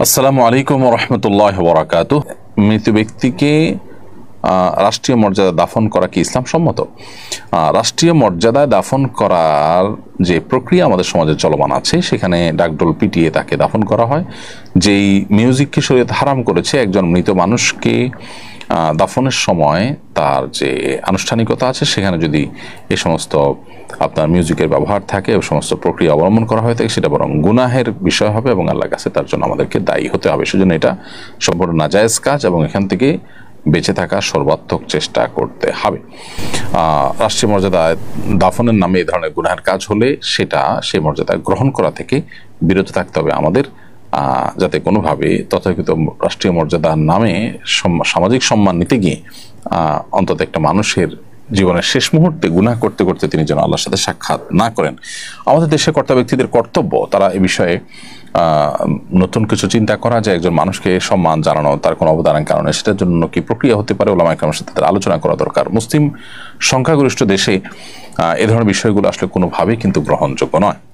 আসসালামু আলাইকুম ওয়া রাহমাতুল্লাহি ওয়া বারাকাতুহু। মৃত ব্যক্তিকে রাষ্ট্রীয় মর্যাদা দাফন করা কি ইসলাম সম্মত? রাষ্ট্রীয় মর্যাদায় দাফন করার যে প্রক্রিয়া আমাদের সমাজে চলমান আছে, সেখানে ডাকডোল পিটিয়ে তাকে দাফন করা হয়। যেই মিউজিককে শরীয়ত হারাম করেছে, একজন মৃত মানুষকে দাফনের সময় তার যে আনুষ্ঠানিকতা আছে সেখানে যদি এ সমস্ত আপনার মিউজিকের ব্যবহার থাকে, ও সমস্ত প্রক্রিয়া অবলম্বন করা হয়ে থাকে, সেটা বরং গুনাহের বিষয় হবে এবং আল্লাহর কাছে তার জন্য আমাদেরকে দায়ী হতে হবে। সেজন্য এটা সম্পূর্ণ নাজায়েজ কাজ এবং এখান থেকে বেঁচে থাকার সর্বাত্মক চেষ্টা করতে হবে। রাষ্ট্রীয় মর্যাদায় দাফনের নামে এই ধরনের গুনাহের কাজ হলে সেটা সেই মর্যাদা গ্রহণ করা থেকে বিরত থাকতে হবে আমাদের, যাতে কোনোভাবে তথাকথিত রাষ্ট্রীয় মর্যাদার নামে সামাজিক সম্মান নিতে গিয়ে অন্তত একটা মানুষের জীবনের শেষ মুহূর্তে গুনাহ করতে করতে তিনি যেন আল্লাহর সাথে সাক্ষাৎ না করেন। আমাদের দেশের কর্তা ব্যক্তিদের কর্তব্য তারা এ বিষয়ে নতুন কিছু চিন্তা করা, যে একজন মানুষকে সম্মান জানানো তার কোনো অবদানের কারণে সেটার জন্য কি প্রক্রিয়া হতে পারে, ওলামায়ে কেরামের সাথে তাদের আলোচনা করা দরকার। মুসলিম সংখ্যাগরিষ্ঠ দেশে এ ধরনের বিষয়গুলো আসলে কোনোভাবেই কিন্তু গ্রহণযোগ্য নয়।